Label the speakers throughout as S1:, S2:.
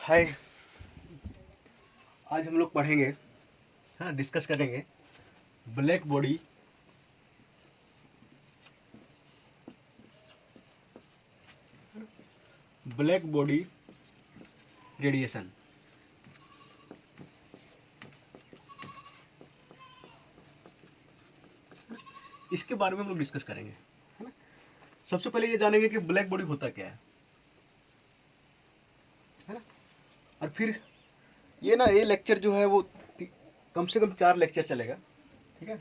S1: हाय। आज हम लोग पढ़ेंगे, हाँ, डिस्कस करेंगे ब्लैक बॉडी रेडिएशन। इसके बारे में हम लोग डिस्कस करेंगे, है ना। सबसे पहले ये जानेंगे कि ब्लैक बॉडी होता क्या है ना। और फिर ये लेक्चर जो है वो कम से कम 4 लेक्चर चलेगा, ठीक है।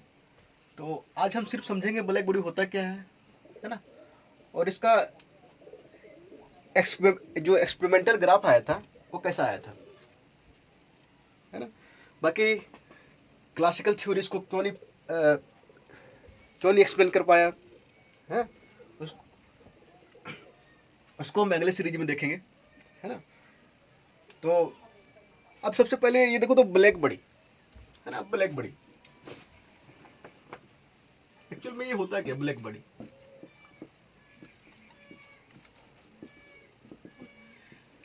S1: तो आज हम सिर्फ समझेंगे ब्लैक बॉडी होता क्या है ना। और इसका जो एक्सपेरिमेंटल ग्राफ आया था वो कैसा आया था, है ना। बाकी क्लासिकल थ्योरीज को क्यों नहीं एक्सप्लेन कर पाया है, उसको हम अगले सीरीज में देखेंगे, है ना। तो अब सबसे पहले ये देखो तो ब्लैक बॉडी, है ना। ब्लैक बॉडी एक्चुअल में ये होता क्या, ब्लैक बॉडी।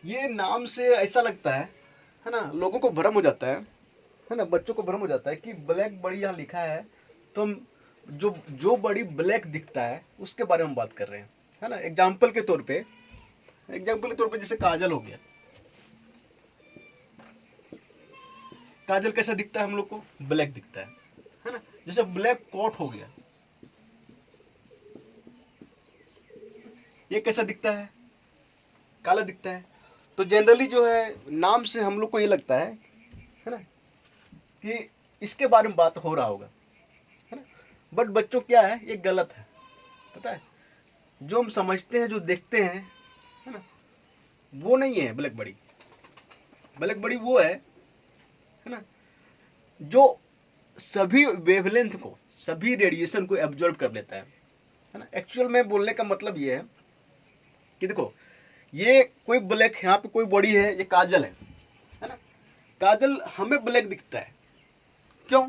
S1: ये नाम से ऐसा लगता है ना, लोगों को भ्रम हो जाता है ना, बच्चों को भ्रम हो जाता है कि ब्लैक बॉडी यहाँ लिखा है तो हम जो बॉडी ब्लैक दिखता है उसके बारे में बात कर रहे हैं, है ना। एग्जाम्पल के तौर पे जैसे काजल हो गया। काजल कैसा दिखता है हम लोग को, ब्लैक दिखता है ना। जैसे ब्लैक कोट हो गया, ये कैसा दिखता है, काला दिखता है। तो जनरली जो है नाम से हम लोग को ये लगता है ना, कि इसके बारे में बात हो रहा होगा, है ना। बट बच्चों क्या है, ये गलत है, पता है। जो हम समझते हैं, जो देखते हैं, है ना, वो नहीं है ब्लैक बॉडी। ब्लैक बॉडी वो है ना, जो सभी वेवलेंथ को, सभी रेडिएशन को एब्जॉर्ब कर लेता है ना। एक्चुअल में बोलने का मतलब ये है कि देखो, ये कोई ब्लैक, यहाँ पे कोई बॉडी है, ये काजल है ना। काजल हमें ब्लैक दिखता है, क्यों?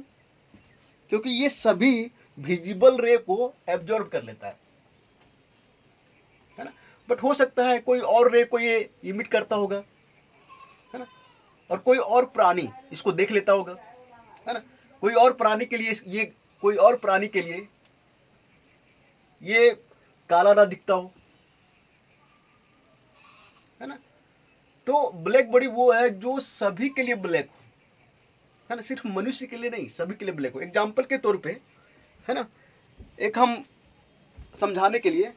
S1: क्योंकि ये सभी विजिबल रे को एब्जॉर्ब कर लेता है ना। बट हो सकता है कोई और रे को ये इमिट करता होगा, है ना। और कोई और प्राणी इसको देख लेता होगा, है ना। कोई और प्राणी के लिए ये काला ना दिखता हो, है ना। तो ब्लैक बॉडी वो है जो सभी के लिए ब्लैक हो, है ना। सिर्फ मनुष्य के लिए नहीं, सभी के लिए ब्लैक हो। एग्जाम्पल के तौर पे, है ना, एक हम समझाने के लिए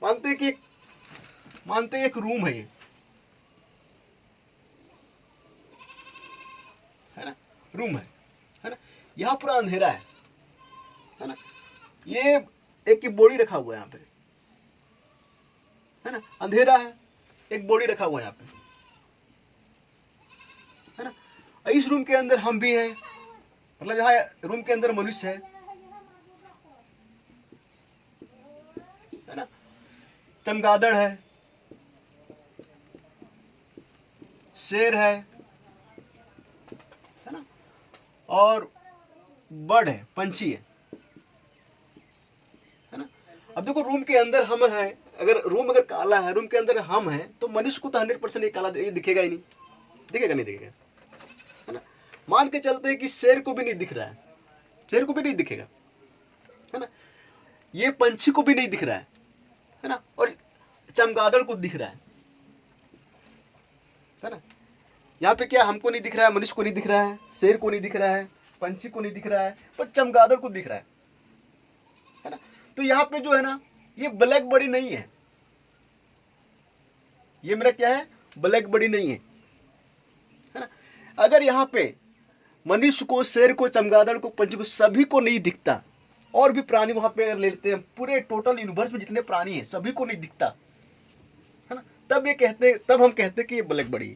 S1: मानते हैं एक रूम है, ये है ना, रूम है ना। यहाँ पूरा अंधेरा है ना। ये एक बॉडी रखा हुआ है यहाँ पे, है ना। अंधेरा है, एक बॉडी रखा हुआ है यहाँ पे, है ना। इस रूम के अंदर हम भी हैं, मतलब यहाँ रूम के अंदर मनुष्य है ना। चमगादड़ है, शेर है ना, और बर्ड है, पंछी है ना। अब देखो रूम के अंदर हम हैं, अगर काला है, रूम के अंदर हम हैं, तो मनुष्य को तो 100% ये काला ये दिखेगा ही नहीं, दिखेगा नहीं दिखेगा, है ना। मान के चलते हैं कि शेर को भी नहीं दिख रहा है, शेर को भी नहीं दिखेगा, है ना। ये पंछी को भी नहीं दिख रहा है ना। और चमगादड़ को दिख रहा है ना। यहाँ पे क्या हमको नहीं दिख रहा है, मनुष्य को नहीं दिख रहा है, शेर को नहीं दिख रहा है, पंछी को नहीं दिख रहा है, पर चमगादड़ को दिख रहा है ना। तो यहाँ पे जो है ना, ये ब्लैक बॉडी नहीं है, ये मेरा क्या है, ब्लैक बॉडी नहीं है ना। अगर यहाँ पे मनुष्य को, शेर को, चमगादड़ को, पंछी को, सभी को नहीं दिखता, और भी प्राणी वहां पे अगर ले लेते हैं, पूरे टोटल यूनिवर्स में जितने प्राणी हैं सभी को नहीं दिखता, है ना, तब हम कहते कि ये ब्लैक बॉडी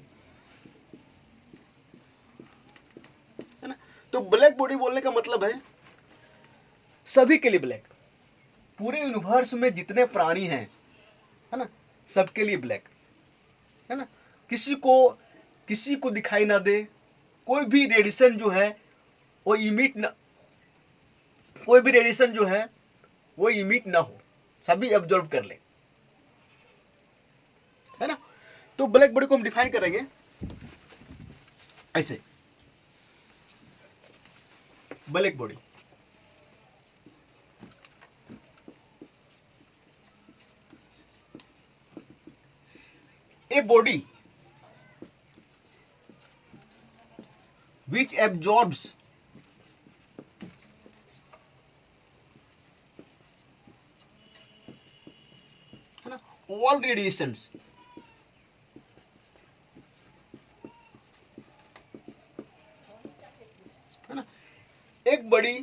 S1: है ना। तो ब्लैक बॉडी बोलने का मतलब है सभी के लिए ब्लैक, पूरे यूनिवर्स में जितने प्राणी हैं, है ना, सबके लिए ब्लैक, है ना। किसी को दिखाई ना दे, कोई भी रेडिएशन जो है वो इमिट ना, कोई भी रेडिएशन जो है वो इमिट ना हो, सभी एब्जॉर्ब कर ले, है ना। तो ब्लैक बॉडी को हम डिफाइन करेंगे ऐसे, black body a body which absorbs है ना all radiations, है ना, एक बॉडी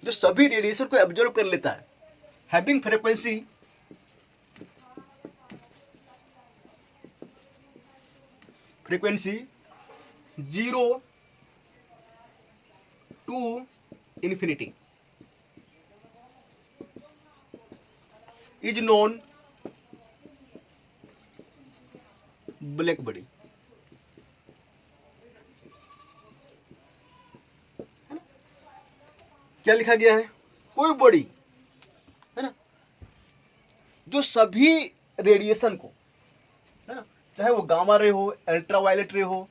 S1: जो सभी रेडिएशन को एब्जॉर्ब कर लेता है, having frequency 0 to infinity is known black body. क्या लिखा गया है? कोई बॉडी है ना जो सभी रेडिएशन को, है ना, चाहे वो गामा रे हो, अल्ट्रावायलेट रे हो,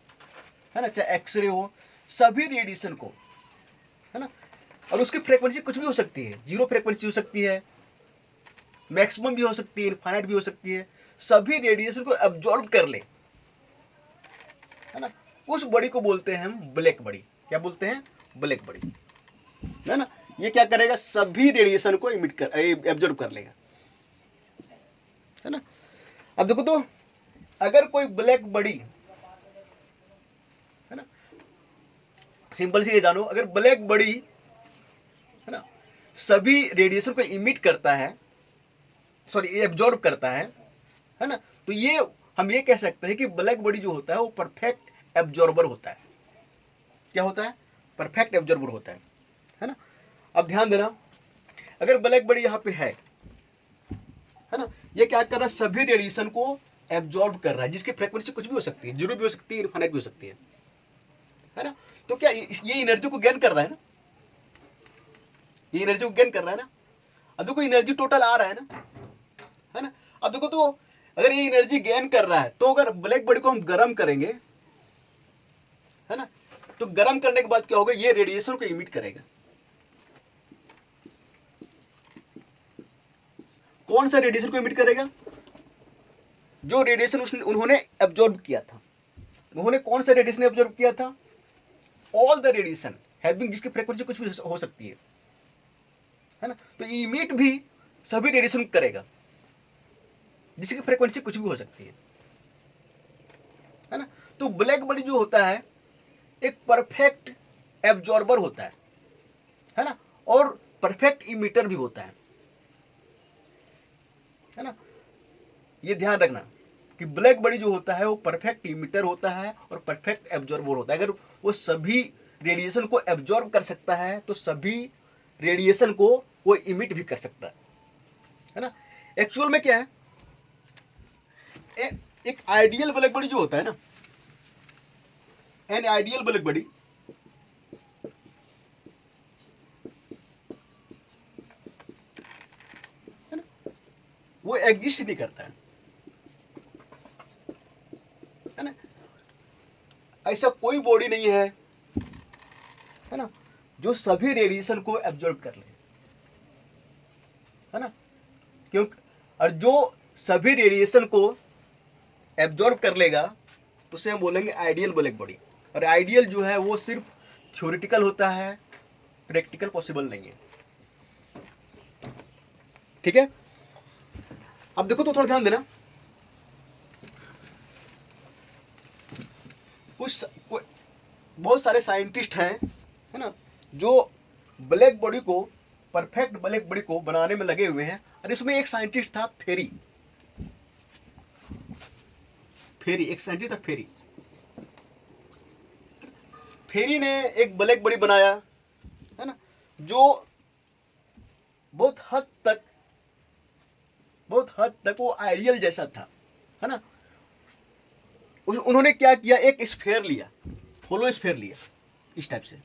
S1: है ना, चाहे एक्सरे हो, सभी रेडिएशन को, है ना, और उसकी फ्रीक्वेंसी कुछ भी हो सकती है, 0 फ्रीक्वेंसी हो सकती है, मैक्सिमम भी हो सकती है, इनफाइनाइट भी हो सकती है, सभी रेडिएशन को एब्जॉर्ब कर ले, है ना, उस बॉडी को बोलते हैं हम ब्लैक बॉडी। क्या बोलते हैं? ब्लैक बॉडी, है ना। ये क्या करेगा? सभी रेडिएशन को इमिट कर एब्जॉर्ब कर लेगा, है ना। अब देखो तो अगर कोई ब्लैक बॉडी, है ना, सिंपल सी ये जानो, अगर ब्लैक बॉडी, है ना, सभी रेडिएशन को इमिट करता है, सॉरी एब्जॉर्ब करता है ना, तो ये हम ये कह सकते हैं कि ब्लैक बॉडी जो होता है वो परफेक्ट एब्जॉर्बर होता है। क्या होता है? परफेक्ट एब्जॉर्बर होता है ना। अब ध्यान देना, अगर ब्लैक बॉडी यहां पे है ना, ये क्या कर रहा है? सभी रेडिएशन को एब्जॉर्ब कर रहा है, जिसकी फ्रीक्वेंसी कुछ भी हो सकती है, 0 भी हो सकती है, इनफाइनाइट भी हो सकती है ना। तो क्या ये एनर्जी को गेन कर रहा है ना, ये एनर्जी को गेन कर रहा है ना। अब देखो एनर्जी टोटल आ रहा है ना, है ना। अब देखो तो अगर ये एनर्जी गेन कर रहा है, तो अगर ब्लैक बॉडी को हम गर्म करेंगे, है ना, तो गर्म करने के बाद क्या होगा? ये रेडिएशन को इमिट करेगा। कौन सा रेडिएशन को इमिट करेगा? जो रेडिएशन उन्होंने एब्जॉर्ब किया था। उन्होंने कौन सा रेडिएशन एब्जॉर्ब किया था? ऑल द रेडिएशन हैविंग, जिसकी फ्रीक्वेंसी कुछ भी हो सकती है ना। तो इमिट भी सभी रेडिएशन करेगा, जिसकी फ्रीक्वेंसी कुछ भी हो सकती है ना। तो ब्लैक बॉडी जो होता है एक परफेक्ट एब्जॉर्बर होता है ना, और परफेक्ट इमिटर भी होता है ना। ये ध्यान रखना कि ब्लैक बॉडी जो होता है वो परफेक्ट इमिटर होता है और परफेक्ट एब्जॉर्बर होता है। अगर वो सभी रेडिएशन को एब्जॉर्ब कर सकता है तो सभी रेडिएशन को वो इमिट भी कर सकता है ना। एक्चुअल में क्या है, एक आइडियल ब्लैक बॉडी जो होता है ना, एन आइडियल ब्लैक बॉडी, है ना, वो एग्जिस्ट नहीं करता है ना। ऐसा कोई बॉडी नहीं है ना, जो सभी रेडिएशन को एब्जॉर्ब कर ले, है ना। क्योंकि और जो सभी रेडिएशन को एब्जॉर्ब कर लेगा उसे हम बोलेंगे आइडियल ब्लैक बॉडी। और आइडियल जो है वो सिर्फ थ्योरेटिकल होता है, प्रैक्टिकल पॉसिबल नहीं है। ठीक है। अब देखो तो थोड़ा ध्यान देना, बहुत सारे साइंटिस्ट हैं, है ना, जो ब्लैक बॉडी को, परफेक्ट ब्लैक बॉडी को बनाने में लगे हुए हैं। और इसमें एक साइंटिस्ट था फेरी, एक साइंटिस्ट था फेरी ने एक ब्लैक बॉडी बनाया, है ना, जो बहुत हद तक वो आइडियल जैसा था, है ना। उन्होंने क्या किया? एक स्फीयर लिया, होलो स्फीयर लिया, इस टाइप से,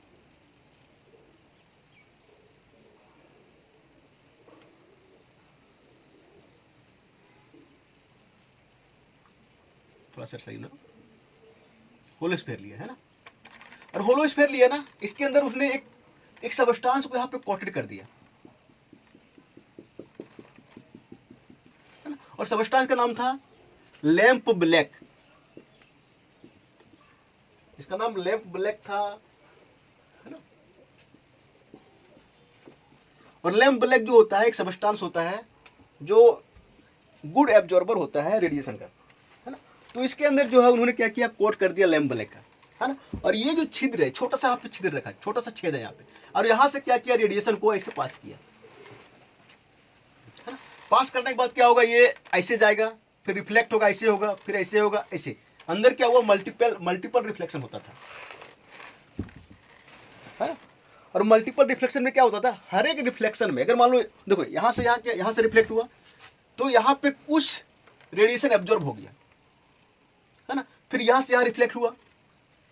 S1: थोड़ा सा सही ना, होलोस्फीयर लिया है ना, और होलोस्फीयर लिया ना, इसके अंदर उसने एक सबस्टांस को यहाँ पे कोटेड कर दिया है ना, और सबस्टांस का नाम था लैंप ब्लैक। इसका नाम लैंप ब्लैक था है ना। और लैंप ब्लैक जो होता है एक सबस्टांस होता है जो गुड एब्जॉर्बर होता है रेडिएशन का है ना। तो इसके अंदर जो है उन्होंने क्या किया, कोट कर दिया लैंप ब्लैक का है ना। और ये जो छिद्र है, छोटा सा यहाँ पे छिद्र रखा है, छोटा सा छेद है यहाँ पे, और यहाँ से क्या किया, रेडिएशन को ऐसे पास किया है ना। पास करने के बाद क्या होगा, ये ऐसे जाएगा, फिर रिफ्लेक्ट होगा, ऐसे होगा, फिर ऐसे होगा, ऐसे अंदर क्या हुआ, मल्टीपल रिफ्लेक्शन होता था है ना। और मल्टीपल रिफ्लेक्शन में क्या होता था, हर एक रिफ्लेक्शन में अगर मान लो देखो यहाँ से यहाँ क्या, यहाँ से रिफ्लेक्ट हुआ तो यहाँ पे कुछ रेडिएशन एब्जॉर्ब हो गया है ना, फिर यहाँ से यहाँ रिफ्लेक्ट हुआ,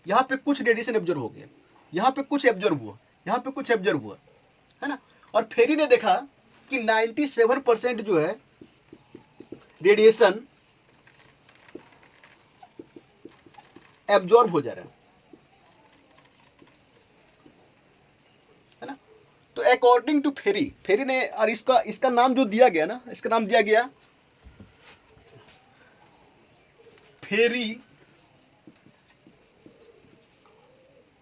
S1: यहाँ पे कुछ रेडिएशन एब्जॉर्ब हो गया, यहाँ पे कुछ एब्जॉर्ब हुआ, यहाँ पे कुछ एब्जॉर्ब हुआ है ना। और फेरी ने देखा कि 97% जो है रेडिएशन एब्जॉर्ब हो जा रहा है ना। तो अकॉर्डिंग टू फेरी ने, और इसका नाम जो दिया गया ना, इसका नाम दिया गया फेरी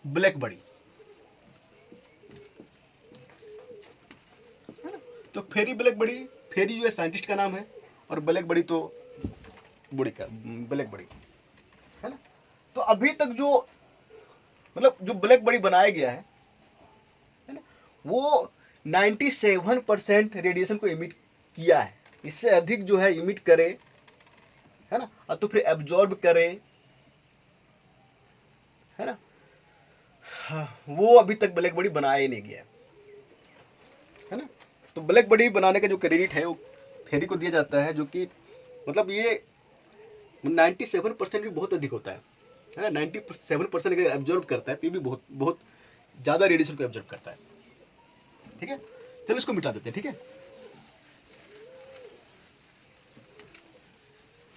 S1: ब्लैक बॉडी। तो फेरी ब्लैक बॉडी, फेरी जो है साइंटिस्ट का नाम है, और ब्लैक बॉडी तो बॉडी का ब्लैक बॉडी है ना। तो अभी तक जो मतलब जो ब्लैक बॉडी बनाया गया है ना, वो 97% रेडिएशन को इमिट किया है। इससे अधिक जो है इमिट करे है ना, और तो फिर एब्जॉर्ब करे है ना, हाँ, वो अभी तक ब्लैक बॉडी बनाया ही नहीं गया है ना। तो ब्लैक बॉडी बनाने का जो क्रेडिट है वो फेरी को दिया जाता है, जो कि मतलब ये 97% भी बहुत अधिक होता है ना। 97% अगर एब्जॉर्ब करता है तो ये भी बहुत बहुत ज़्यादा रेडिएशन को एब्जॉर्ब करता है। ठीक है, चलो इसको मिटा देते हैं, ठीक है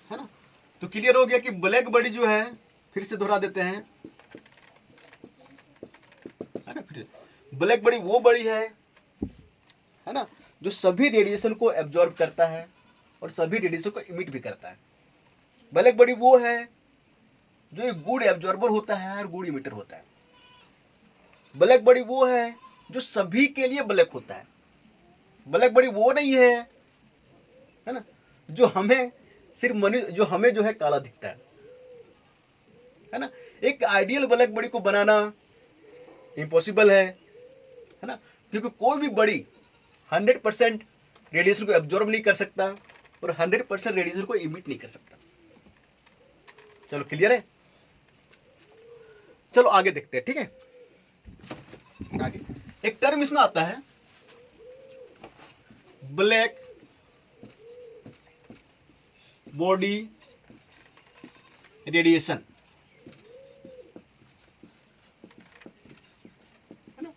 S1: ना। तो क्लियर हो गया कि ब्लैक बॉडी जो है, फिर से दोहरा देते हैं है ना। फिर ब्लैक बॉडी वो बॉडी है ना, जो सभी रेडिएशन को एब्जॉर्ब करता है और सभी रेडिएशन को इमिट भी करता है। ब्लैक बॉडी वो है जो एक गुड एब्जॉर्बर होता है और गुड इमिटर होता है। ब्लैक बॉडी वो है जो सभी के लिए ब्लैक होता है। ब्लैक बॉडी वो नहीं है ना, जो हमें सिर्फ जो हमें जो है काला दिखता है ना। एक आइडियल ब्लैक बॉडी को बनाना इम्पॉसिबल है ना, क्योंकि कोई भी बॉडी 100% रेडिएशन को एब्जॉर्ब नहीं कर सकता और 100% रेडिएशन को इमिट नहीं कर सकता। चलो क्लियर है, चलो आगे देखते हैं, ठीक है। आगे एक टर्म इसमें आता है ब्लैक बॉडी रेडिएशन है ना।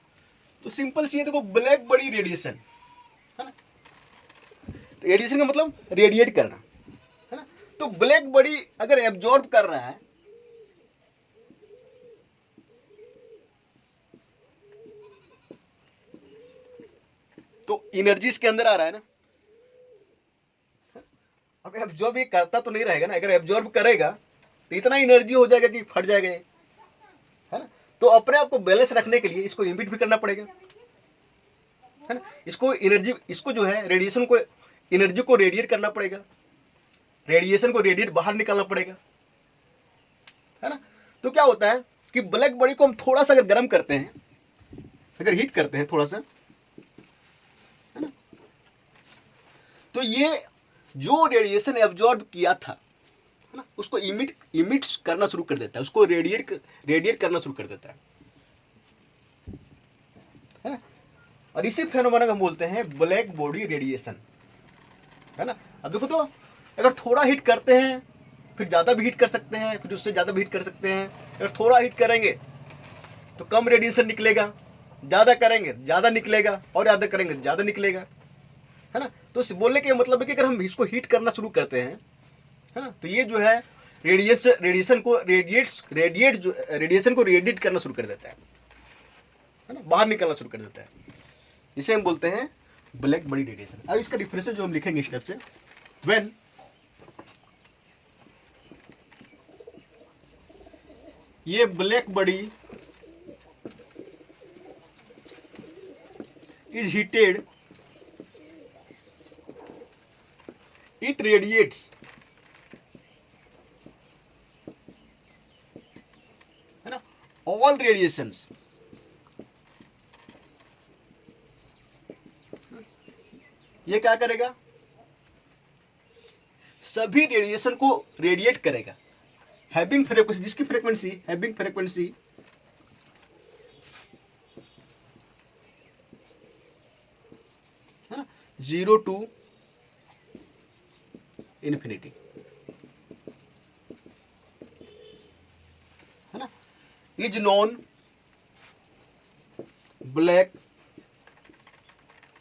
S1: तो सिंपल सी है, देखो ब्लैक बॉडी रेडिएशन है ना, रेडिएशन का मतलब रेडिएट करना है ना। तो ब्लैक बॉडी अगर एब्जॉर्ब कर रहा है तो एनर्जी इसके अंदर आ रहा है ना। अब एब्जॉर्ब ये करता तो नहीं रहेगा ना, अगर एब्जॉर्ब करेगा तो इतना एनर्जी हो जाएगा कि फट जाएगा है ना। तो अपने आप को बैलेंस रखने के लिए इसको इमिट भी करना पड़ेगा है ना। इसको एनर्जी, इसको जो है रेडिएशन को, एनर्जी को रेडिएट करना पड़ेगा, रेडिएशन को रेडिएट बाहर निकालना पड़ेगा है ना। तो क्या होता है कि ब्लैक बॉडी को हम थोड़ा सा अगर गर्म करते हैं, अगर हीट करते हैं थोड़ा सा है ना, तो ये जो रेडिएशन एब्जॉर्ब किया था है ना, उसको इमिट करना शुरू कर देता है, उसको रेडिएट करना शुरू कर देता है ना। और इसी फेनोमेना को हम बोलते हैं ब्लैक बॉडी रेडिएशन है ना। अब देखो, तो अगर थोड़ा हीट करते हैं फिर ज़्यादा भी हीट कर सकते हैं, फिर उससे ज़्यादा भी हीट कर सकते हैं। अगर थोड़ा हीट करेंगे तो कम रेडिएशन निकलेगा, ज़्यादा करेंगे ज़्यादा निकलेगा, और ज़्यादा करेंगे ज़्यादा निकलेगा है ना। तो बोलने के मतलब है कि अगर हम इसको हीट करना शुरू करते हैं है ना, तो ये जो है रेडिएशन को रेडिएट करना शुरू कर देता है ना, बाहर निकलना शुरू कर देता है, जिसे हम बोलते हैं ब्लैक बॉडी रेडिएशन। अब इसका डिफरेंस जो हम लिखेंगे स्टेप से, व्हेन ये black body is heated, it radiates, है ना, ऑल रेडिएशंस, ये क्या करेगा, सभी रेडिएशन को रेडिएट करेगा, हैविंग फ्रीक्वेंसी, जिसकी फ्रीक्वेंसी हैविंग फ्रीक्वेंसी है ना 0 to infinity, है ना, इज नॉन ब्लैक,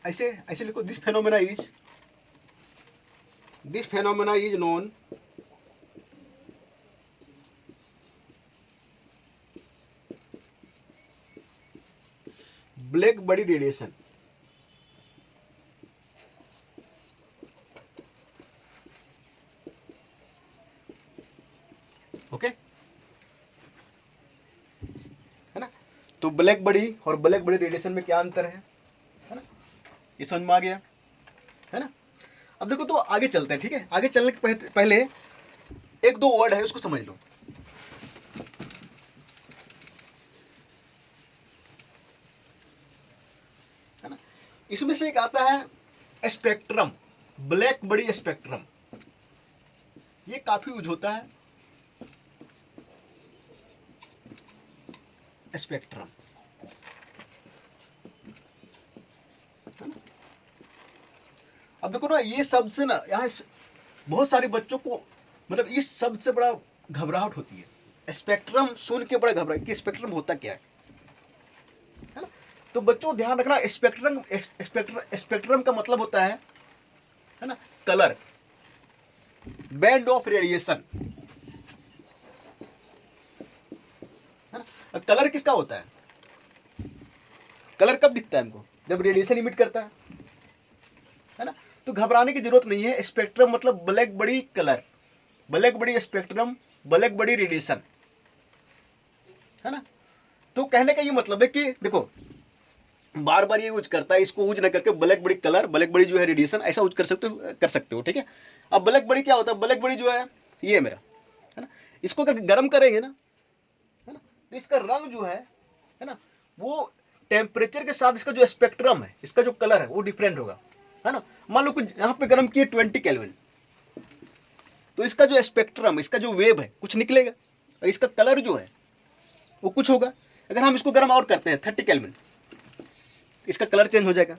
S1: ऐसे ऐसे लिखो, this phenomena is non black body radiation. Okay, है ना, तो ब्लैक बॉडी और ब्लैक बॉडी रेडिएशन में क्या अंतर है ना, ये समझ में आ गया, है ना। अब देखो, तो आगे चलते हैं, ठीक है। आगे चलने के पहले एक दो वर्ड है, उसको समझ लो, है ना। इसमें से एक आता है स्पेक्ट्रम, ब्लैक बॉडी स्पेक्ट्रम, ये काफी यूज होता है, स्पेक्ट्रम, है ना। अब देखो ना, ये शब्द से ना यहाँ बहुत सारे बच्चों को मतलब इस शब्द से बड़ा घबराहट होती है, स्पेक्ट्रम सुन के बड़ा घबरा कि स्पेक्ट्रम होता क्या है ना। तो बच्चों ध्यान रखना, स्पेक्ट्रम का मतलब होता है ना, कलर, बैंड ऑफ रेडिएशन, है ना। कलर किसका होता है, कलर कब दिखता है हमको, जब रेडिएशन इमिट करता है ना। तो घबराने की जरूरत नहीं है, स्पेक्ट्रम मतलब black body colour, black body spectrum, black body radiation, है ना। तो कहने का ये मतलब है कि देखो, बार बार ये यूज करता है, इसको यूज न करके black body colour, black body जो है रेडिएशन, ऐसा यूज कर सकते हो, ठीक है। अब ब्लैक बॉडी क्या होता है, ब्लैक बॉडी जो है ये मेरा, है ना, इसको अगर गर्म करेंगे ना, है ना, तो इसका रंग जो है ना, वो टेम्परेचर के साथ इसका जो स्पेक्ट्रम है, इसका जो कलर है वो डिफरेंट होगा, है ना। मान लो कुछ यहाँ पे गर्म किए 20 केल्विन, तो इसका जो स्पेक्ट्रम, इसका जो वेव है कुछ निकलेगा, और इसका कलर जो है वो कुछ होगा। अगर हम इसको गर्म और करते हैं 30 केल्विन, इसका कलर चेंज हो जाएगा,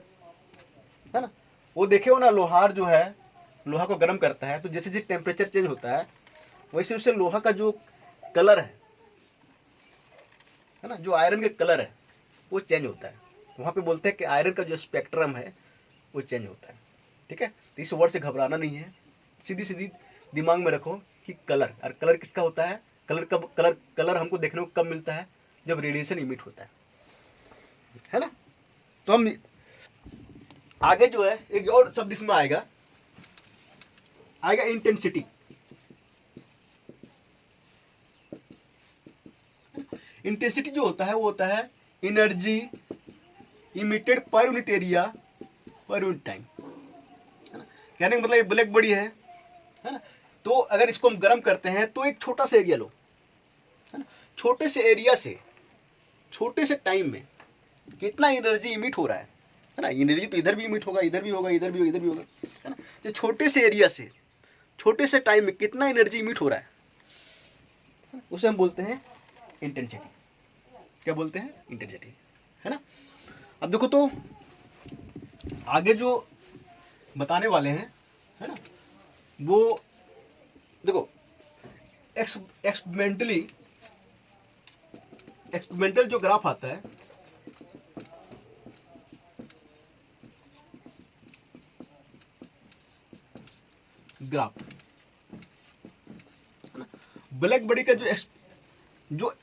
S1: है ना। वो देखे हो ना, लोहार जो है, लोहा को गर्म करता है तो जैसे जैसे टेम्परेचर चेंज होता है वैसे उससे लोहा का जो कलर है ना, जो आयरन का कलर है वो चेंज होता है। वहाँ पे बोलते हैं कि आयरन का जो स्पेक्ट्रम है वो चेंज होता है, ठीक है। तो इस वर्ड से घबराना नहीं है, सीधी सीधी दिमाग में रखो कि कलर, और कलर किसका होता है, कलर हमको देखने को कब मिलता है, जब रेडिएशन इमिट होता है ना। तो हम आगे जो है एक और शब्द इसमें आएगा इंटेंसिटी। इंटेंसिटी जो होता है वो होता है energy emitted per unit area per unit time, है ना। कहने का मतलब ये ब्लैक बॉडी है ना, तो अगर इसको हम गर्म करते हैं तो एक छोटा सा एरिया लो, है ना, छोटे से एरिया से छोटे से टाइम में कितना एनर्जी इमिट हो रहा है ना। एनर्जी तो इधर भी इमिट होगा, इधर भी होगा, इधर भी होगा, इधर भी होगा, है ना। जो छोटे से एरिया से छोटे से टाइम में कितना एनर्जी इमिट हो रहा है उसे हम बोलते हैं इंटेंसिटी। क्या बोलते हैं, इंटेंसिटी, है ना। अब देखो, तो आगे जो बताने वाले हैं, है ना, वो देखो एक्सपेरिमेंटल जो ग्राफ आता है, ग्राफ, है ना, ब्लैक बॉडी का जो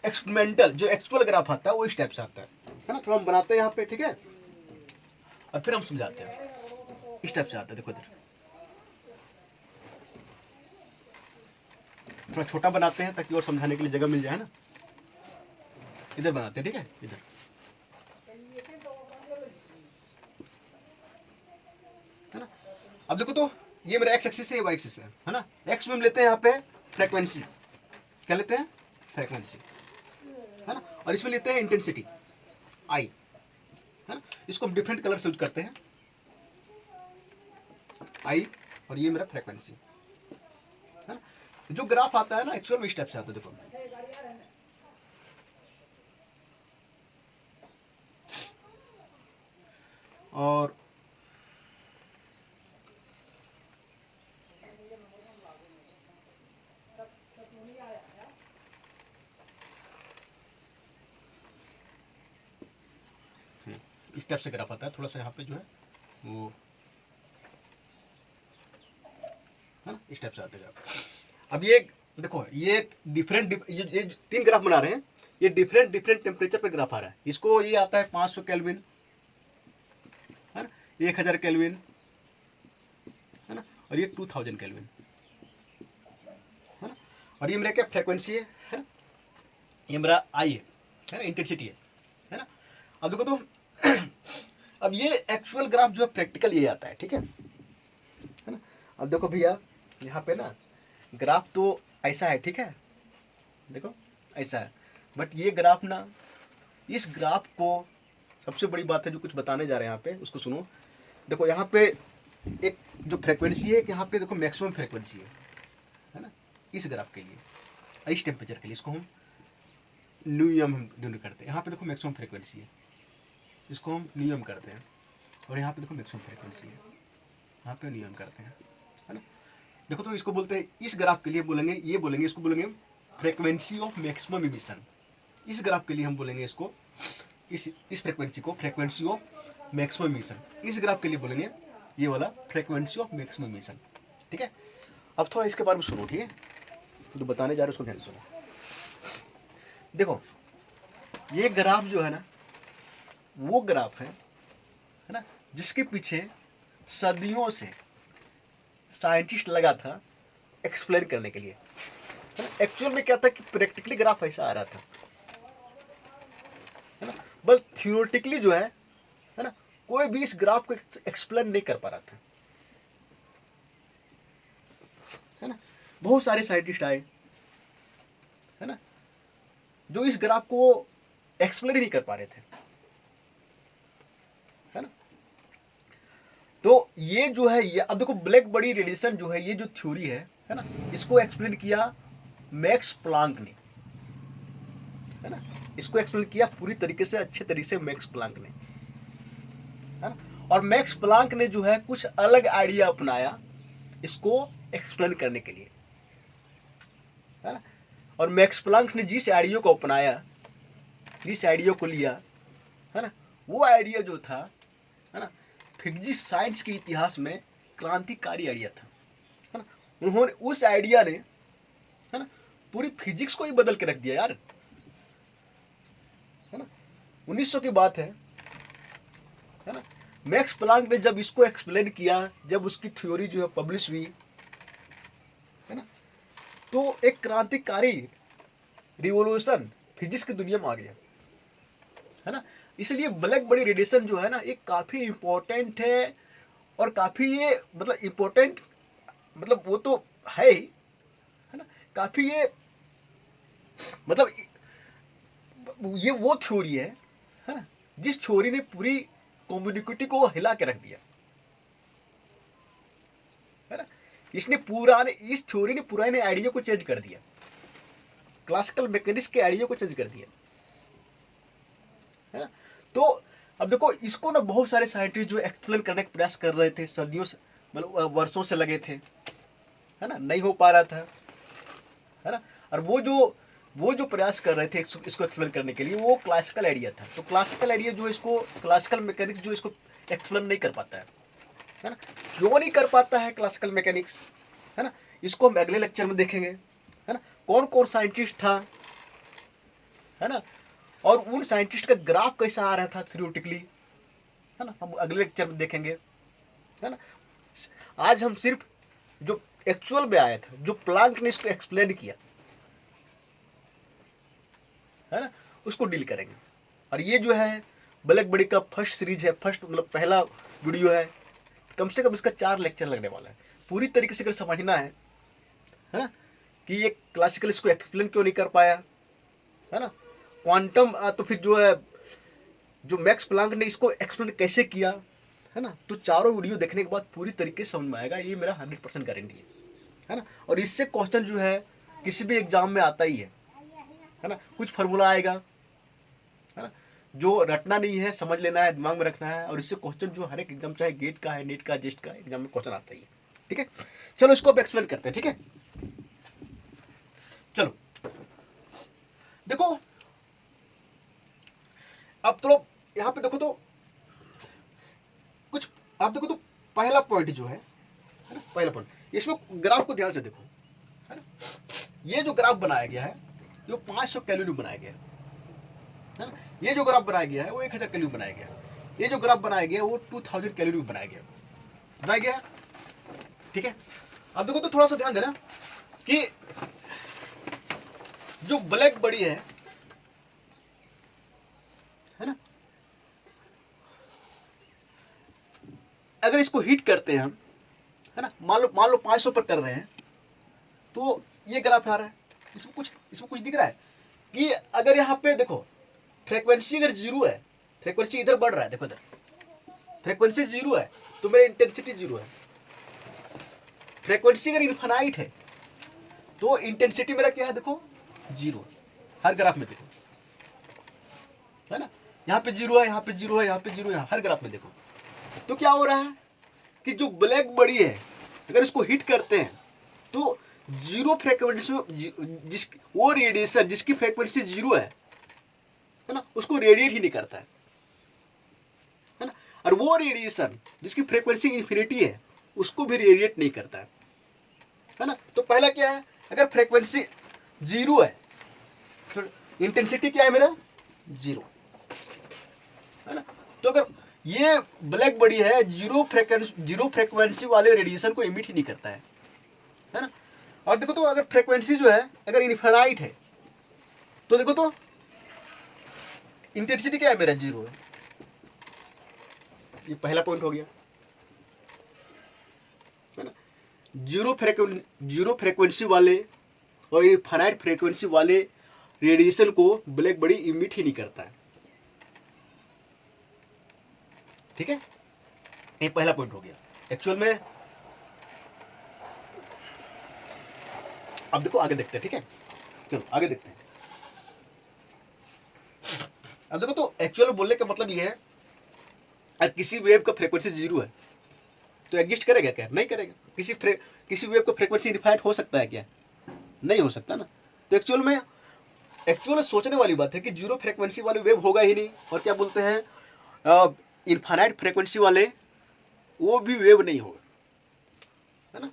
S1: एक्सपेरिमेंटल जो एक्चुअल ग्राफ आता है वो इस टाइप से आता है ना। थोड़ा हम बनाते हैं यहाँ पे, ठीक है, और फिर हम समझाते हैं। इस टाइप से आता है, देखो इधर थोड़ा छोटा बनाते हैं ताकि और समझाने के लिए जगह मिल जाए ना। इधर बनाते हैं, ठीक है, इधर है ना। अब देखो तो ये मेरा एक्स एक्सिस है, वाई एक्सिस है ना। एक्स में हम लेते हैं यहाँ पे फ्रीक्वेंसी, क्या लेते हैं, फ्रीक्वेंसी, है ना। और इसमें लेते हैं इंटेंसिटी आई, है ना। इसको हम डिफरेंट कलर से यूज करते हैं, आई, और ये मेरा फ्रीक्वेंसी, है ना। जो ग्राफ आता है ना एक्चुअल में इस टाइप से आता है, देखो और इस टाइप से ग्राफ आता है। थोड़ा सा यहाँ पे जो है वो, है ना, इस टाइप से आता है ग्राफ। अब ये देखो, ये डिफरेंट ये 3 ग्राफ बना रहे हैं, ये डिफरेंट टेम्परेचर पे ग्राफ आ रहा है। इसको ये आता है 500 केल्विन, है ना, 1000 केल्विन, है ना, और ये 2000 केल्विन, है ना। और ये मेरा क्या फ्रीक्वेंसी है ना, ये मेरा आई है ना, इंटेंसिटी है ना। अब देखो तो अब ये एक्चुअल ग्राफ जो है प्रैक्टिकल ये आता है, ठीक है ना। अब देखो भैया यहाँ पे ना ग्राफ तो ऐसा है, ठीक है, देखो ऐसा है, बट ये ग्राफ ना, इस ग्राफ को सबसे बड़ी बात है जो कुछ बताने जा रहे हैं यहाँ पे, उसको सुनो। देखो यहाँ पे एक जो फ्रीक्वेंसी है, यहाँ पे देखो मैक्सिमम फ्रीक्वेंसी है ना, इस ग्राफ के लिए, इस टेम्परेचर के लिए, इसको हम न्यूयम हम डिनोट करते हैं। यहाँ पे देखो मैक्सिमम फ्रीक्वेंसी है, इसको हम न्यूयम करते हैं, और यहाँ पे देखो मैक्सिमम फ्रीक्वेंसी है, यहाँ पे न्यूयम करते हैं, है ना। देखो तो इसको बोलते हैं, इस ग्राफ के लिए बोलेंगे, ये बोलेंगे, इसको बोलेंगे फ्रीक्वेंसी ऑफ मैक्सिमम इमिशन। इस ग्राफ के लिए हम बोलेंगे इसको, इस फ्रीक्वेंसी को फ्रीक्वेंसी ऑफ मैक्सिमम इमिशन। इस ग्राफ के लिए बोलेंगे ये वाला फ्रीक्वेंसी ऑफ मैक्सिमम इमिशन, ठीक है। अब थोड़ा इसके बारे में सुनो, ठीक है, तो बताने जा रहे हो उसको ध्यान से सुनो। देखो ये ग्राफ जो है ना, वो ग्राफ है ना, जिसके पीछे सदियों से साइंटिस्ट लगा था एक्सप्लेन करने के लिए। एक्चुअल में क्या था कि प्रैक्टिकली ग्राफ ऐसा आ रहा था, है ना, बस थियोरेटिकली जो है ना, कोई भी इस ग्राफ को एक्सप्लेन नहीं कर पा रहा था, है ना। बहुत सारे साइंटिस्ट आए, है ना, जो इस ग्राफ को एक्सप्लेन ही नहीं कर पा रहे थे, है ना। तो ये जो है, ये अब देखो ब्लैक बॉडी रेडिएशन जो है, ये जो थ्योरी है ना, इसको एक्सप्लेन किया मैक्स प्लांक ने, है ना। इसको एक्सप्लेन किया पूरी तरीके से, अच्छे तरीके से मैक्स प्लांक ने, है ना। और मैक्स प्लांक ने जो है कुछ अलग आइडिया अपनाया इसको एक्सप्लेन करने के लिए, है ना। और मैक्स प्लांक ने जिस आइडिया को अपनाया, जिस आइडिया को लिया, है ना, वो आइडिया जो था, है ना, फिजिक्स साइंस के इतिहास में क्रांतिकारी आइडिया था, है ना। उन्होंने उस आइडिया ने, है ना, पूरी फिजिक्स को ही बदल के रख दिया यार, है ना। 1900 की बात है ना। मैक्स प्लांक ने जब इसको एक्सप्लेन किया, जब उसकी थ्योरी जो है पब्लिश हुई, है ना, तो एक क्रांतिकारी रिवॉल्यूशन फिजिक्स की दुनिया में आ गया, है ना। इसलिए ब्लैक बॉडी रेडिएशन जो है ना, ये काफी इंपॉर्टेंट है, और काफी ये मतलब इंपॉर्टेंट, मतलब वो तो है ही, है ना, काफी ये मतलब ये वो थ्योरी है ना, जिस थ्योरी ने पूरी कम्युनिटी को हिला के रख दिया, है ना। इस थ्योरी ने पुराने आइडिया को चेंज कर दिया, क्लासिकल मैकेनिक्स के आइडिया को चेंज कर दिया, है ना। तो अब देखो इसको ना बहुत सारे साइंटिस्ट जो एक्सप्लेन करने का प्रयास कर रहे थे, सदियों से, मतलब वर्षों से लगे थे, है ना, नहीं हो पा रहा था, है ना। और वो जो प्रयास कर रहे थे इसको एक्सप्लेन करने के लिए, वो क्लासिकल आइडिया था। तो क्लासिकल आइडिया जो इसको, क्लासिकल मैकेनिक्स जो इसको एक्सप्लेन नहीं कर पाता है ना। क्यों नहीं कर पाता है क्लासिकल मैकेनिक्स, है ना, इसको हम अगले लेक्चर में देखेंगे, है ना। कौन कौन साइंटिस्ट था, है ना, और उन साइंटिस्ट का ग्राफ कैसा आ रहा था थ्योरेटिकली, है ना, हम अगले लेक्चर में देखेंगे, है ना। आज हम सिर्फ जो एक्चुअल में आया था, जो प्लांक ने इसको एक्सप्लेन किया, है ना, उसको डील करेंगे। और ये जो है ब्लैक बॉडी का फर्स्ट सीरीज है, फर्स्ट मतलब पहला वीडियो है। कम से कम इसका 4 लेक्चर लगने वाला है। पूरी तरीके से अगर समझना है ना, कि ये क्लासिकल इसको एक्सप्लेन क्यों नहीं कर पाया, है ना, क्वांटम तो फिर जो है जो मैक्स प्लांक ने इसको एक्सप्लेन कैसे किया, है ना, तो चारों वीडियो देखने के बाद पूरी तरीके से समझ में आएगा, ये मेरा 100% गारंटी है ना। और इससे क्वेश्चन जो है किसी भी एग्जाम में आता ही है ना, कुछ फार्मूला आएगा, है ना, जो रटना नहीं है, समझ लेना है, दिमाग में रखना है, और इससे क्वेश्चन जो हर एक एग्जाम, चाहे गेट का है, नेट का, जेस्ट का एग्जाम में क्वेश्चन आता ही है। ठीक है, चलो इसको अब एक्सप्लेन करते हैं। ठीक है, चलो देखो, अब तो यहां पे देखो, तो कुछ आप देखो, तो पहला पॉइंट जो है ना, पहला पॉइंट, इसमें ग्राफ को ध्यान से देखो, है ना। ये जो ग्राफ बनाया गया है, जो 500 कैलोरी बनाया गया है ना, ये जो ग्राफ बनाया गया है वो 1000 कैलोरी बनाया गया है, ये जो ग्राफ बनाया गया है वो 2000 कैलोरी बनाया गया। ठीक है, अब देखो तो थोड़ा सा ध्यान देना कि जो ब्लैक बॉडी है ना, अगर इसको हीट करते हैं हम, है ना, मान लो 500 पर कर रहे हैं, तो ये ग्राफ आ रहा है। इसमें कुछ दिख रहा है कि अगर यहाँ पे देखो फ्रीक्वेंसी अगर 0 है, फ्रीक्वेंसी इधर बढ़ रहा है, देखो इधर फ्रीक्वेंसी 0 है तो मेरा इंटेंसिटी 0 है। फ्रीक्वेंसी अगर इनफाइनाइट है तो इंटेंसिटी मेरा क्या है, देखो 0। हर ग्राफ में देखो, है ना, यहाँ पे 0 है, यहाँ पे 0 है, यहाँ पे 0 है, हर ग्राफ में देखो। तो क्या हो रहा है कि जो ब्लैक बॉडी है अगर इसको हिट करते हैं तो 0 फ्रीक्वेंसी में वो रेडिएशन जिसकी फ्रीक्वेंसी 0 है ना, उसको रेडिएट ही नहीं करता है ना, और वो रेडिएशन जिसकी फ्रीक्वेंसी इन्फिनिटी है उसको भी रेडिएट नहीं करता है ना। तो पहला क्या है, अगर फ्रीक्वेंसी 0 है तो इंटेंसिटी क्या है मेरा 0, है ना। तो अगर ये ब्लैक बॉडी है, 0 फ्रीक्वेंसी वाले रेडिएशन को इमिट ही नहीं करता है ना। और देखो तो अगर फ्रीक्वेंसी जो है अगर इनफाइनाइट है तो देखो तो इंटेंसिटी क्या है मेरा 0 है। ये पहला पॉइंट हो गया, है ना। जीरो फ्रीक्वेंसी वाले और इनफाइनाइट फ्रीक्वेंसी वाले रेडिएशन को ब्लैक बॉडी इमिट ही नहीं करता है। ठीक है, ये पहला पॉइंट हो गया एक्चुअल में। अब देखो आगे देखते हैं। ठीक है, चलो आगे देखते हैं। अब देखो तो एक्चुअल बोलने का मतलब ये है, अगर किसी वेव का फ्रीक्वेंसी 0 है तो एग्जिस्ट करेगा क्या, नहीं करेगा। किसी वेव का फ्रीक्वेंसी इनफाइनाइट हो सकता है क्या, नहीं हो सकता ना। तो एक्चुअल सोचने वाली बात है कि 0 फ्रीक्वेंसी वाले वेव होगा ही नहीं, और क्या बोलते हैं इनफाइनाइट फ्रीक्वेंसी वाले वो भी वेव नहीं होगा, है ना।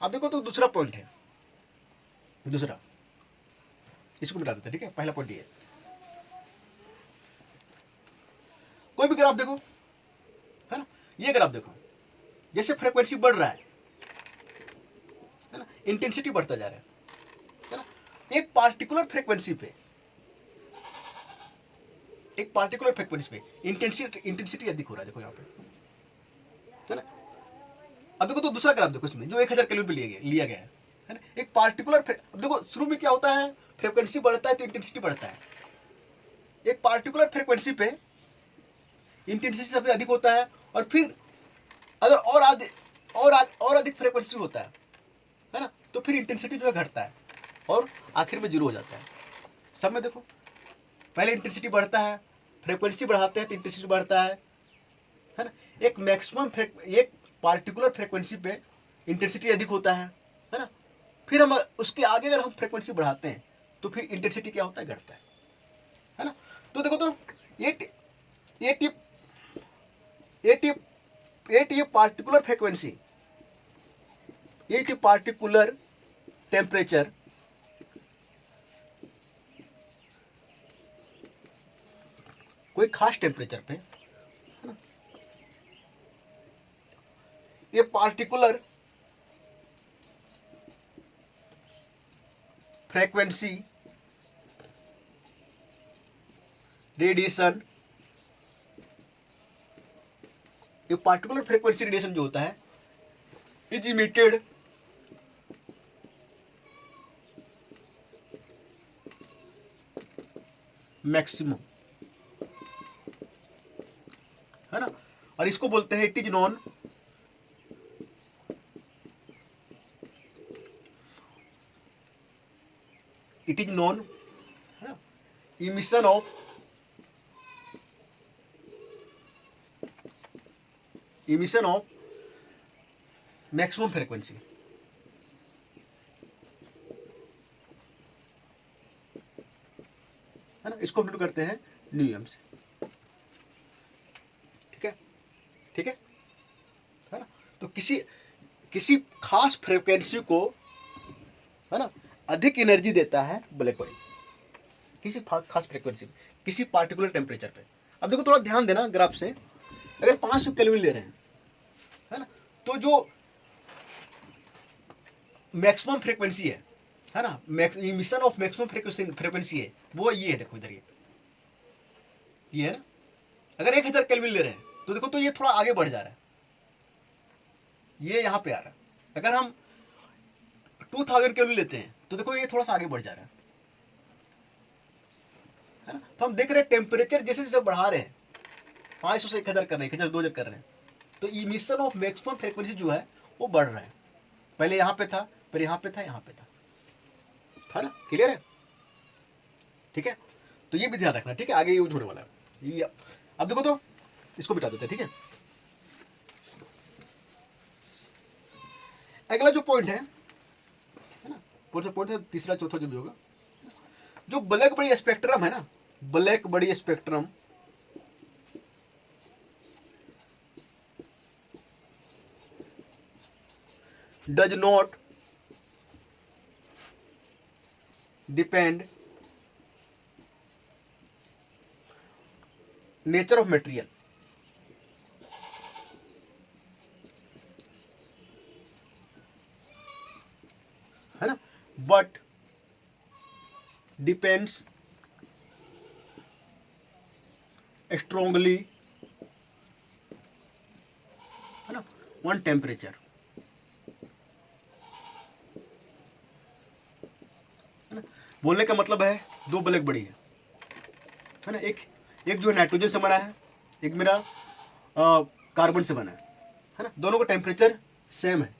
S1: अब देखो तो दूसरा पॉइंट है, दूसरा इसको मिटा देते हैं। ठीक है, पहला पॉइंट ये, कोई भी ग्राफ देखो, है ना, ये ग्राफ देखो, जैसे फ्रीक्वेंसी बढ़ रहा है ना, इंटेंसिटी बढ़ता जा रहा है ना। एक पार्टिकुलर फ्रीक्वेंसी पे इंटेंसिटी अधिक हो रहा है, देखो यहाँ पे, है ना। अब देखो तो दूसरा ग्राफ देखो, इसमें जो 1000 कैलोरी पे लिया गया है ना। एक पार्टिकुलर, अब देखो शुरू में क्या होता है, फ्रीक्वेंसी बढ़ता है तो इंटेंसिटी बढ़ता है। एक पार्टिकुलर फ्रीक्वेंसी पे इंटेंसिटी सबसे अधिक होता है, और फिर अगर और अधिक फ्रीक्वेंसी होता है ना, तो फिर इंटेंसिटी जो है घटता है और आखिर में 0 हो जाता है। सब में देखो, पहले इंटेंसिटी बढ़ता है, फ्रीक्वेंसी बढ़ाते हैं तो इंटेंसिटी बढ़ता है ना। एक पार्टिकुलर फ्रीक्वेंसी पे इंटेंसिटी अधिक होता है ना। फिर हम उसके आगे अगर हम फ्रीक्वेंसी बढ़ाते हैं तो फिर इंटेंसिटी क्या होता है, घटता है ना। तो देखो तो ये पार्टिकुलर फ्रीक्वेंसी, ये पार्टिकुलर टेम्परेचर कोई खास टेम्परेचर पे, है ना, ये पार्टिकुलर फ्रीक्वेंसी रेडिएशन, ये पार्टिकुलर फ्रीक्वेंसी रेडिएशन जो होता है इज इमिटेड मैक्सिमम, है ना, और इसको बोलते हैं इट इज नॉन है ना, इमिशन ऑफ मैक्सिमम फ्रीक्वेंसी, है ना, इसको हम करते हैं न्यूएम से। ठीक है, ठीक है ना। तो किसी खास फ्रीक्वेंसी को, है ना, अधिक एनर्जी देता है ब्लैक बॉडी, किसी खास फ्रीक्वेंसी पे, किसी पार्टिकुलर टेम्परेचर पे। अब देखो थोड़ा ध्यान देना ग्राफ से, अगर 500 केल्विन ले रहे हैं, है ना, तो जो मैक्सिमम फ्रीक्वेंसी है ना, इमिशन ऑफ मैक्सिमम फ्रीक्वेंसी है वो ये है, देखो इधर ये है ना। अगर 1000 केल्विन ले रहे हैं तो देखो तो ये थोड़ा आगे बढ़ जा रहा है, ये यहां पे आ रहा है। अगर हम 2000 केल्विन लेते हैं तो देखो ये थोड़ा सा आगे बढ़ जा रहा है ना। तो हम देख रहे हैं टेम्परेचर जैसे जैसे बढ़ा रहे हैं, 500 से 1000 कर रहे हैं, 1000 से 2000 कर रहे हैं, तो इमिशन ऑफ मैक्सिमम फ्रीक्वेंसी जो है वो बढ़ रहा है। पहले यहाँ पे था, फिर यहाँ पे था, यहाँ पे था ना, क्लियर है। ठीक है, तो ये भी ध्यान रखना। ठीक है, आगे यूज होने वाला है ये। अब देखो तो इसको बिठा देते हैं। ठीक है, अगला जो पॉइंट है ना, पॉइंट है तीसरा चौथा जो भी होगा, जो ब्लैक बॉडी स्पेक्ट्रम है ना, black body spectrum does not depend nature of material, है ना, बट डिपेंड्स स्ट्रांगली, है ना, ऑन टेम्परेचर, है ना। बोलने का मतलब है दो ब्लैक बॉडी है ना, एक जो नाइट्रोजन से बना है, एक मेरा कार्बन से बना है ना, दोनों का टेम्परेचर सेम है,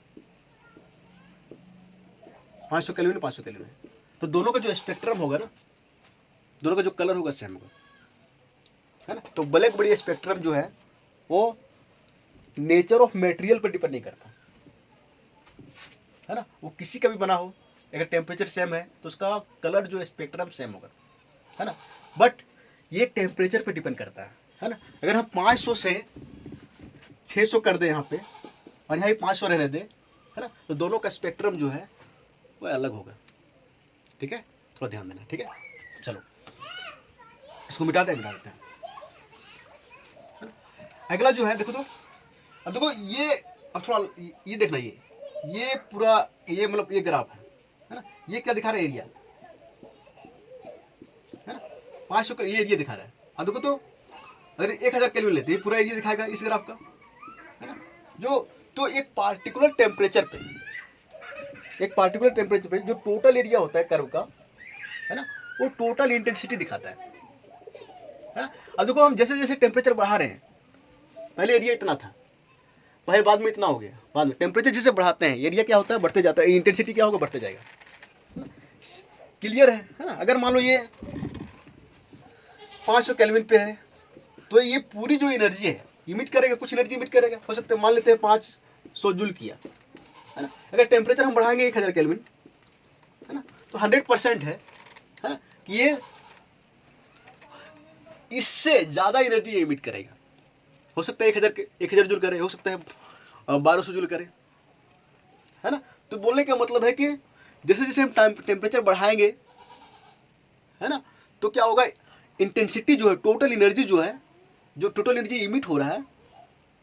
S1: 500 केल्विन 500 केल्विन है, तो दोनों का जो स्पेक्ट्रम होगा ना, दोनों का जो कलर होगा सेम होगा, है ना। तो ब्लैक बॉडी स्पेक्ट्रम जो है वो नेचर ऑफ मटेरियल पर डिपेंड नहीं करता, है ना, वो किसी का भी बना हो, अगर टेम्परेचर सेम है तो उसका कलर जो स्पेक्ट्रम सेम होगा, है ना। बट ये टेम्परेचर पे डिपेंड करता है ना। अगर हम 500 से 600 कर दें यहाँ पे और यहाँ 500 रहने दें, है ना, तो दोनों का स्पेक्ट्रम जो है वो अलग होगा। ठीक है, थोड़ा ध्यान देना। ठीक है, चलो इसको मिटा देते हैं। अगला जो है देखो तो, अब देखो ये, अब थोड़ा ये देखना, ये पूरा ये मतलब ये ग्राफ है ना, ये क्या दिखा रहा है, एरिया है ना, 500 का ये एरिया दिखा रहा है। अब देखो तो अगर 1000 केल्विन लेते हैं पूरा एरिया दिखाएगा इस ग्राफ का, है ना। जो तो एक पार्टिकुलर टेम्परेचर पे जो टोटल एरिया होता है कर्व का, है ना, वो टोटल इंटेंसिटी दिखाता है ना। अब देखो हम जैसे जैसे टेम्परेचर बढ़ा रहे हैं, पहले एरिया इतना था, पहले बाद में इतना हो गया, बाद में टेम्परेचर जैसे बढ़ाते हैं एरिया क्या होता है, बढ़ते जाता है, इंटेंसिटी क्या होगा, बढ़ते जाएगा। क्लियर है ना। अगर मान लो ये 500 केल्विन पे है तो ये पूरी जो एनर्जी है इमिट करेगा, कुछ एनर्जी इमिट करेगा, हो सकता है मान लेते हैं 500 जूल किया, है ना। अगर टेम्परेचर हम बढ़ाएंगे 1000 केल्विन, है ना, तो 100% है ना कि ये इससे ज्यादा एनर्जी इमिट करेगा। हो सकता है 1000 जूल करे, हो सकता है 1200 जूल करे, है ना। तो बोलने का मतलब है कि जैसे जैसे हम टेम्परेचर बढ़ाएंगे, है ना, तो क्या होगा, इंटेंसिटी जो है, टोटल एनर्जी जो है, जो टोटल एनर्जी इमिट हो रहा है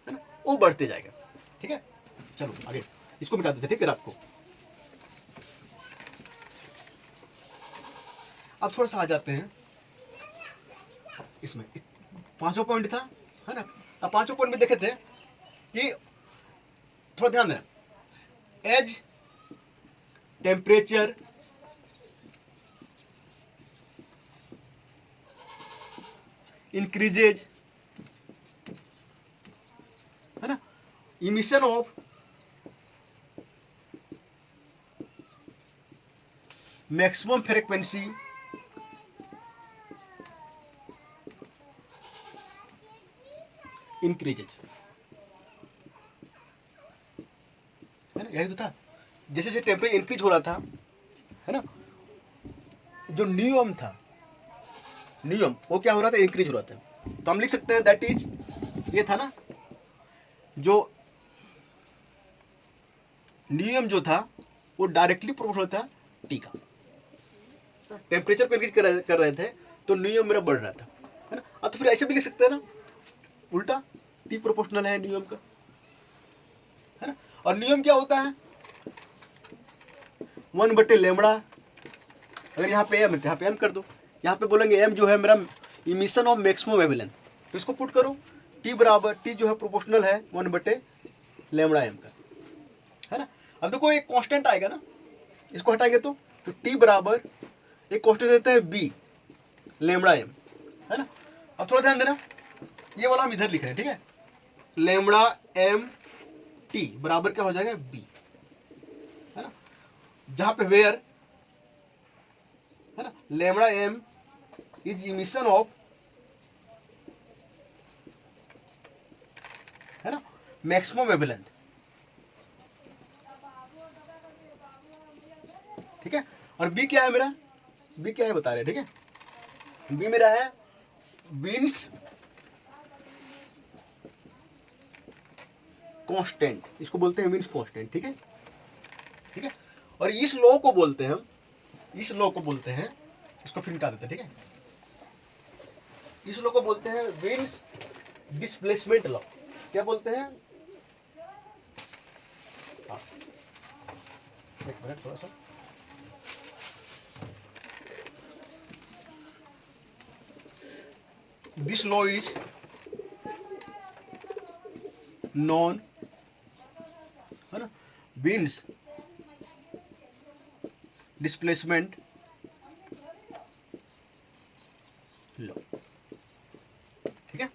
S1: ना, वो बढ़ते जाएगा। ठीक है, चलो आगे इसको मिटा देते हैं। ठीक है, आपको अब थोड़ा सा आ जाते हैं इसमें। पांचों पॉइंट था, है ना। अब पांचों पॉइंट में देखे थे कि थोड़ा ध्यान देना, एज टेम्परेचर इंक्रीजेज, है ना, emission of maximum frequency increases, है ना, यही तो था। जैसे जैसे टेम्परेचर इंक्रीज हो रहा था, है ना, जो नियम था, नियम वो क्या हो रहा था, इंक्रीज हो रहा था। तो हम लिख सकते हैं दैट इज, ये था ना, जो नियम जो था वो डायरेक्टली प्रोपोर्शनल था टी का। टेम्परेचर को इंक्रीज कर रहे थे तो नियम मेरा बढ़ रहा था, है ना। अब तो फिर ऐसे भी लिख सकते हैं ना, उल्टा, टी प्रोपोर्शनल है नियम का, है ना। और नियम क्या होता है, 1/λ। अगर यहाँ पे एम है तो यहाँ पे एम कर दो, यहाँ पे बोलेंगे एम जो है मेरा इमिशन ऑफ मैक्सिमम वेवलेंथ, तो इसको पुट करो, टी बराबर, टी जो है प्रोपोर्शनल है 1/λ का, है ना। अब देखो एक कांस्टेंट आएगा ना, इसको हटाएंगे तो टी बराबर एक कांस्टेंट देते हैं बी लेमड़ा एम, है ना। अब थोड़ा ध्यान देना, ये वाला हम इधर लिख रहे हैं, ठीक है। लेमड़ा एम टी बराबर क्या हो जाएगा, बी, है ना। जहां पे वेयर, है ना, lambda M is emission of, है ना, मैक्सिमम वेवलेंथ, ठीक है। और बी क्या है मेरा, बी क्या है बता रहे, ठीक है। बी मेरा है वीन्स कांस्टेंट, इसको बोलते हैं वीन्स कांस्टेंट, ठीक है, ठीक है। और इस लॉ को बोलते हैं हम, इस लॉ को बोलते हैं, इसको फिर मिटा देते हैं, ठीक है। इस लॉ को बोलते हैं वीन्स डिस्प्लेसमेंट लॉ। क्या बोलते हैं, एक मिनट थोड़ा सा, दिस लॉ इज नॉन, है ना, वीन्स डिस्प्लेसमेंट लॉ, ठीक है।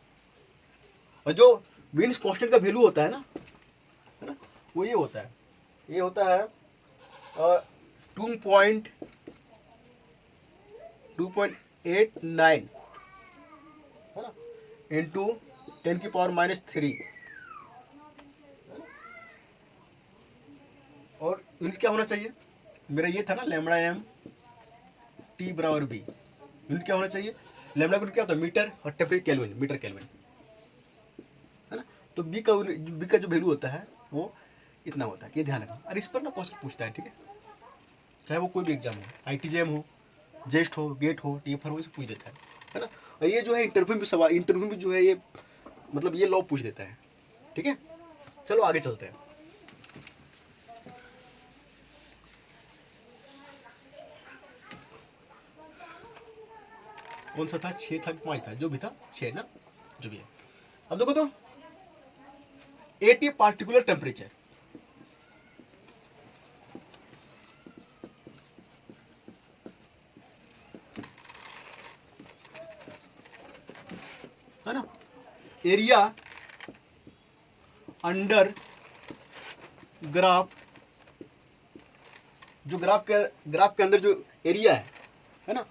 S1: और जो वीन्स कांस्टेंट का वैल्यू होता है ना, वो ये होता है, ये होता है 2.89, है ना, इंटू 10⁻³ और यूनिट क्या होना चाहिए, मेरा ये था ना लेमड़ा एम टी बराबर बी, यूनिट क्या होना चाहिए, लेमड़ा का क्या होता है, मीटर, और टेम्परेचर केल्विन, मीटर केल्विन, है ना। तो बी का जो वैल्यू होता है वो इतना होता है, ये ध्यान रखना। और इस पर ना क्वेश्चन पूछता है, ठीक है, चाहे वो कोई भी एग्जाम हो, IITJM हो, जेस्ट हो, गेट हो, TFR हो, इसे पूछ देता है ना। और ये जो है इंटरव्यू में सवाल, इंटरव्यू में जो है ये मतलब ये लॉ पूछ देता है, ठीक है। चलो आगे चलते हैं। कौन सा था, 6 था 5 था, जो भी था 6 ना, जो भी है। अब देखो तो एट ए पार्टिकुलर टेम्परेचर, है ना, एरिया अंडर ग्राफ, जो ग्राफ के अंदर जो एरिया है ना,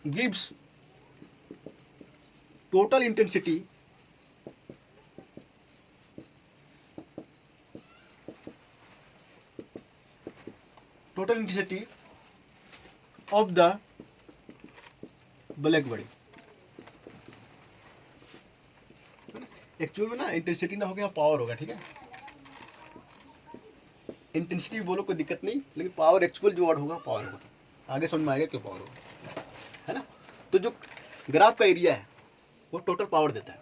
S1: gives total intensity of the black body. Actual में ना इंटेंसिटी ना होगा, पावर होगा, ठीक है। इंटेंसिटी बोलो कोई दिक्कत नहीं, लेकिन पावर एक्चुअल जो वर्ड होगा पावर होगा, आगे समझ में आएगा क्यों पावर होगा, है ना। तो जो ग्राफ का एरिया है वो टोटल पावर देता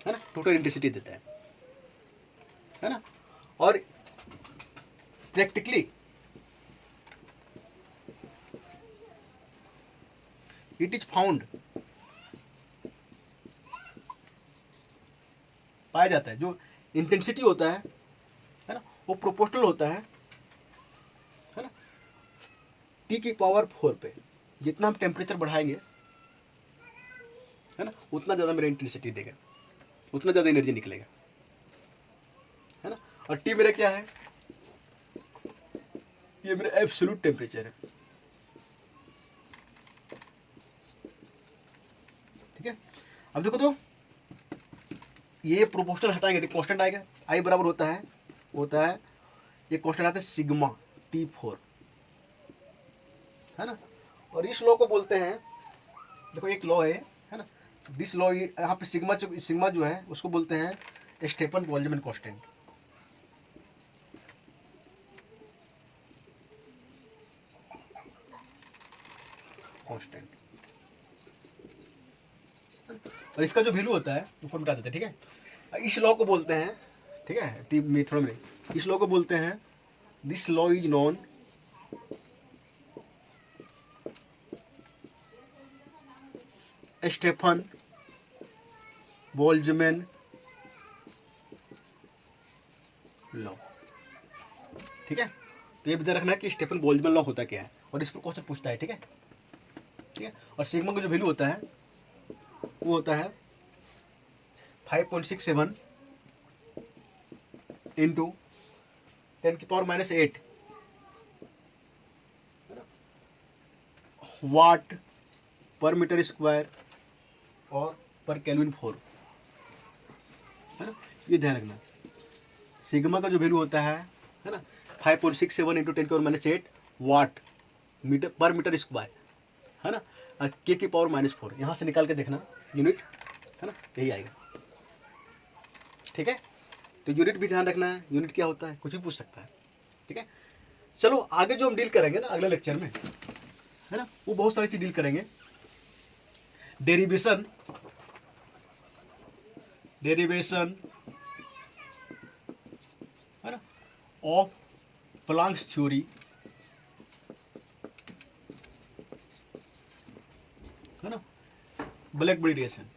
S1: है ना, टोटल इंटेंसिटी देता है ना। और प्रैक्टिकली इट इज फाउंड, पाया जाता है जो इंटेंसिटी होता है ना, वो प्रोपोर्शनल होता है ना, टी की पावर 4 पे। जितना हम टेम्परेचर बढ़ाएंगे है ना, उतना ज़्यादा मेरा इंटेंसिटी देगा, उतना ज़्यादा एनर्जी निकलेगा, है ना। और टी मेरा क्या है, ये मेरा एब्सोल्यूट टेम्परेचर है, ठीक है। अब देखो तो ये प्रोपोर्शनल हटाएंगे तो कांस्टेंट आएगा, आई बराबर होता है ये कांस्टेंट आता है सिग्मा T4, है ना। और इस लॉ को बोलते हैं, देखो एक लॉ है ना, दिस लॉ, यहाँ पे सिग्मा जो है उसको बोलते हैं स्टेफन बोल्ट्जमैन कांस्टेंट। और इसका जो वैल्यू होता है ऊपर मिटा देते हैं, ठीक है। इस लॉ को बोलते हैं, ठीक है, टी मेथड में इस लॉ को बोलते हैं, this law is known Stefan Boltzmann law, ठीक है। तो ये भी ध्यान रखना है कि स्टेफन बोल्ट्जमैन लॉ होता क्या है, और इस पर क्वेश्चन पूछता है, ठीक है, ठीक है। और सिग्मा का जो वैल्यू होता है वो होता है 5.67 इंटू 10⁻⁸ वाट पर मीटर स्क्वायर और पर केल्विन 4, है ना। ये ध्यान रखना, सिग्मा का जो वैल्यू होता है ना 5.67 इंटू 10⁻⁸ वाट पर मीटर स्क्वायर, है ना, के की पावर -4। यहाँ से निकाल के देखना यूनिट, है ना, यही आएगा, ठीक है। तो यूनिट भी ध्यान रखना है, यूनिट क्या होता है कुछ भी पूछ सकता है, ठीक है। चलो आगे जो हम डील करेंगे ना अगले लेक्चर में, है ना, वो बहुत सारी चीज डील करेंगे। डेरिवेशन है ना ऑफ प्लांक्स थ्योरी, है ना, ब्लैक बॉडी रेडिएशन,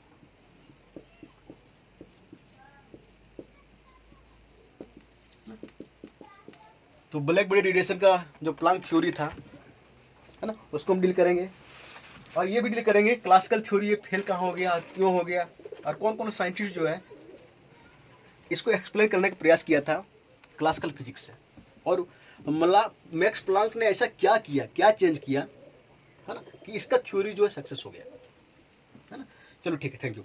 S1: तो ब्लैक बॉडी रेडिएशन का जो प्लांक थ्योरी था, है ना, उसको हम डील करेंगे। और ये भी डील करेंगे क्लासिकल थ्योरी ये फेल कहाँ हो गया, क्यों हो गया, और कौन कौन साइंटिस्ट जो है इसको एक्सप्लेन करने का प्रयास किया था क्लासिकल फिजिक्स से, और मैक्स प्लांक ने ऐसा क्या किया, क्या चेंज किया, है ना, कि इसका थ्योरी जो है सक्सेस हो गया, है ना। चलो ठीक है, थैंक यू।